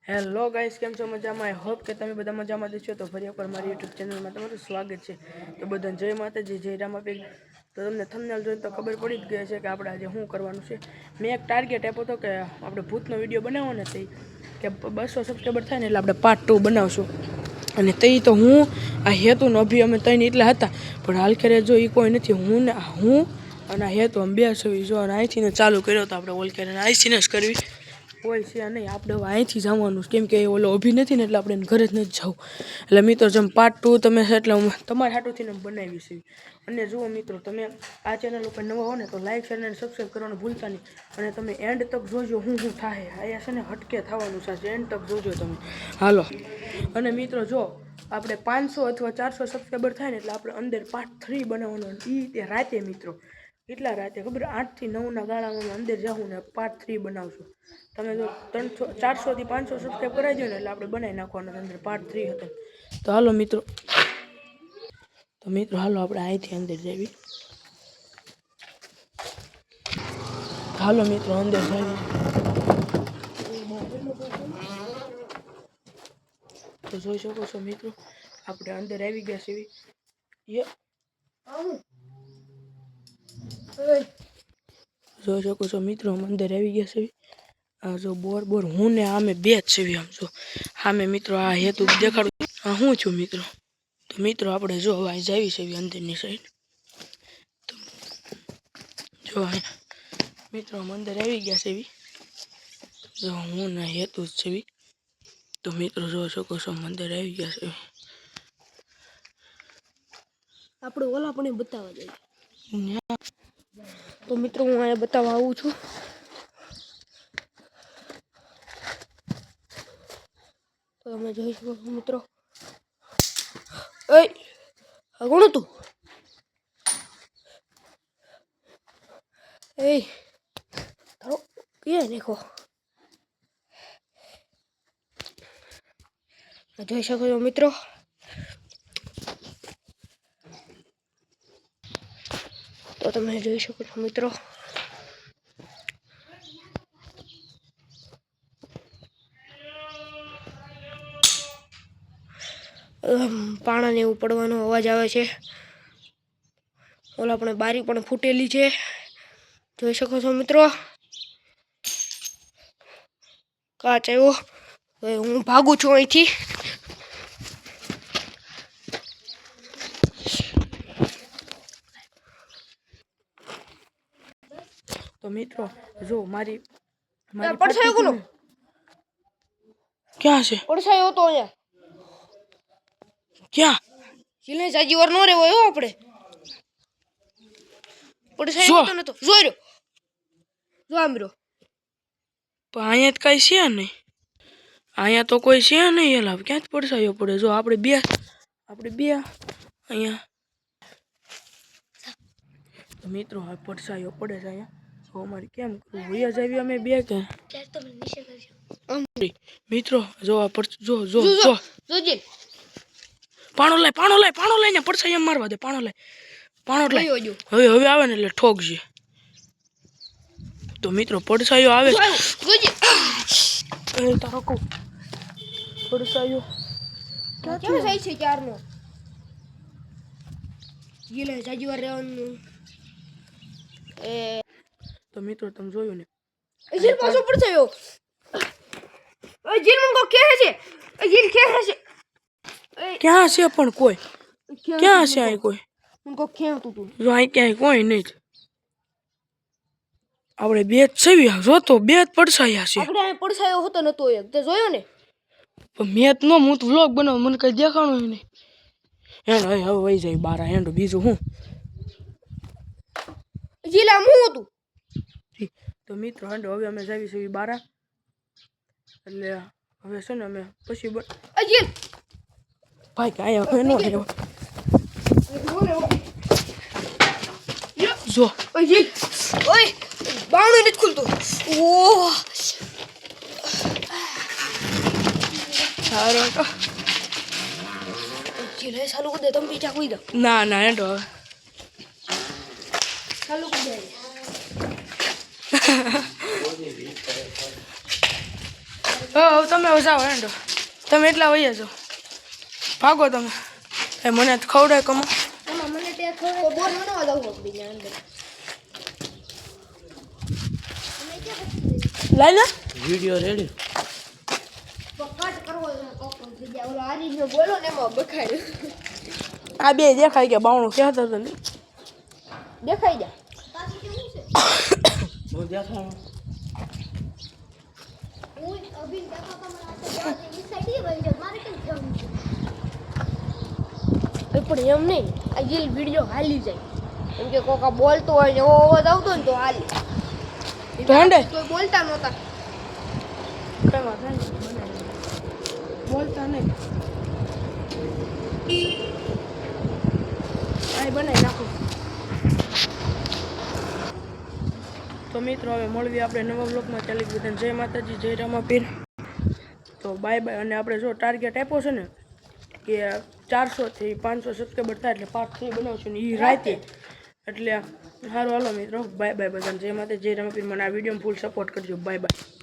Hello guys, કેમ છો? મજામાં? આઈ હોપ કે તમે બધા મજામાં જ છો. તો ફરી એકવાર મારી યુટ્યુબ ચેનલમાં તમારું સ્વાગત છે. તો બધાને જય માતાજી, જય રામાપીર. તો તમને થંબનેલ જોઈને તો ખબર પડી જ ગઈ છે કે આપણે આજે શું કરવાનું છે. મેં એક ટાર્ગેટ આપ્યો હતો કે આપણે ભૂતનો વિડીયો બનાવો ને તે કે 200 સબસ્ક્રાઈબર થાય ને એટલે આપણે પાર્ટ 2 બનાવશું. અને તે તો હું આ હેતુનો અભી અમે ત્રણ એટલા હતા, પણ હાલ ખેરે જો એ કોઈ નથી. હું અને હેતુ અમે બે છું. જો અહીંથી ચાલુ કર્યો તો આપણે ઓલ ખેરે અહીંથી જ કરવી હોય છે નહીં. આપણે અહીંથી જવાનું કેમ કે ઓલો ઊભી નથી ને એટલે આપણે ઘરે જ નથી જવું. એટલે મિત્રો જેમ પાર્ટ 2 તમે એટલે તમારા હાટુથી બનાવી છે. અને જુઓ મિત્રો, તમે આ ચેનલ ઉપર નવા હો ને તો લાઈક શેર અને સબસ્ક્રાઈબ કરવાનું ભૂલતા નહીં. અને તમે એન્ડ તક જોજો શું થાય. અહીંયા છે ને હટકે થવાનું છે. એન્ડ તક જોજો તમે. હાલો. અને મિત્રો જો આપણે 500 અથવા 400 સબસ્ક્રાઈબર થાય ને એટલે આપણે અંદર પાર્ટ 3 બનાવવાનો. એ રાતે મિત્રો કેટલા રાતે ખબર 8 થી 9 ના ગાળામાં અંદર જાઉં ને પાર્ટ 3 બનાવશું. તમે જો 400 થી 500 સબસ્ક્રાઈબ કરાવી દો ને એટલે આપણે બનાવી નાખવાનું અંદર પાર્ટ 3 હતો. તો હાલો મિત્રો, હાલો આપણે અહીંથી અંદર જઈએ. હાલો મિત્રો અંદર જઈએ. તો જોઈ શકો છો મિત્રો, આપણે અંદર આવી ગયા છીએ. જોઈ શકો છો મિત્રો, અંદર આવી ગયા છીએ. આ જો બોર હું ને આમે બે જ છીએ. આમ જો સામે મિત્રો આ હેતુ દેખાડું હા હું છું મિત્રો. તો મિત્રો આપણે જો હવે અહીં જાવી છે અંદરની સાઈડ. તો જો અહીંયા મિત્રો અંદર આવી ગયા છે. જો હું ને હેતુ જ છે. તો મિત્રો જોઈ શકો છો અંદર આવી ગયા છે. આપણે ઓલા પણ બતાવવા જઈએ. તો મિત્રો હું અહીંયા બતાવવા આવું છું. તો તમે જોઈ શકો છો મિત્રો. આ કોણ હતું? તારો ક્યાં દેખો. જોઈ શકો છો મિત્રો. તો તમે જોઈ શકો છો મિત્રો. પાણાને એવું પડવાનો અવાજ આવે છે. ઓલા પણ બારી પણ ફૂટેલી છે. જોઈ શકો છો મિત્રો. કાચ આવ્યો. હું ભાગું છું અહીંથી. તો મિત્રો જો મારી પડછાયો કોનો? ક્યાં છે? પડછાયો હતો અહીંયા. ક્યાં? જીલે જાજી વાર નો રેવો હો આપણે. પડછાયો હતો ને તો જોઈ રહ્યો. જો આમરો. પણ અહીંયા તો કઈ છે નહીં. અહીંયા તો કોઈ છે નહીં. એલા ક્યાં પડછાયો પડે? જો આપણે બે અહીંયા. તો મિત્રો આ પડછાયો પડે છે અહીંયા. તો અમારે કેમ કરવું? વૈયા જાવી અમે બે કે મિત્રો જો આ જોજે. પાણો લઈને પડછાયો મારવા દે. પાણો લઈ હવે આવે ને એટલે ઠોકજે. તો મિત્રો પડછાયો આવે જોજે. તારો કહું પડછાયો ક્યાં જાય છે ક્યારનો? જીલે જાજી વાર રહેવાનું. તો મિત્રો તમે જોયું ને જીલ પાછો પડછાયો. જીલ મને કહે છે. જીલ કહે છે. ક્યાં છે પણ કોઈ? ક્યાં છે અહીં કોઈ? મને કહો ક્યાં તું? જો અહીં ક્યાંય કોઈ નહીં. આપણે બે જ છવી. જો તો બે જ પડછાયા છે. આપણે અહીં પડછાયો હતો નતો એક. તે જોયો ને? પણ મેં નો હું તો વ્લોગ બનાવ મને કઈ દેખાણું નહીં. હેન્ડ હવે વહી જાય બારા હેન્ડ. બીજું હું જીલા હું હતું. તો મિત્રો હેન્ડ હવે અમે જાવી છે બારા. એટલે હવે છે ને અમે પછી જીલ ભાઈ કે અહીંયા હવે નો રહેવા. જો જીલ ઓય બાણું નથી ખુલતું. ઓહ સારો જીલ હે ચાલુ કરી દે. તમે પીછા કોઈ દો. ના હેન્ડ હવે ચાલુ કરી દે. હવે તમે જાઓ હેંડો તમે એટલા વૈયા છો ભાગો તમે એ મને ખવડાય કમો આમાં મને ત્યાં થોડો બોર બનાવવા દઉં હોક બીજા અંદર લાઈ લે વિડિયો રેડી કટ કરવો છે કોકો બીજા ઓલો આરીનો બોલો ને એમાં બખાડ્યું આ બે દેખાય કે બાવણું ક્યાં હતો ને દેખાઈ જા બાકી કેવું છે હું દેખાવ હું અભી દેખા તો મને આ સાઈડ એ વળી જાય મારે કેમ જવું છે પણ એમ નહીં આ જે વિડિયો હાલી જાય કેમ કે કોકા બોલતો હોય ને એવો અવાજ આવતો ને તો હાલી તો હેંડે કોઈ બોલતા નહોતા કઈ વાત નહીં બોલતા નહીં આ બનાવી નાખો તો મિત્રો હવે મળવી આપણે નવા બ્લોગમાં ચાલી બધાને જય માતાજી જય રામાપીર તો બાય બાય અને આપણે જો ટાર્ગેટ આપ્યો છે ને કે 400 થી 500 સબસ્ક્રાઈબર થાય એટલે પાર્ટ 3 બનાવશું ને એ રાતે એટલે સારું હાલો મિત્રો બાય બાય બધાને જય માતાજી જય રામાપીર મને આ વિડીયોમાં ફૂલ સપોર્ટ કરજો બાય બાય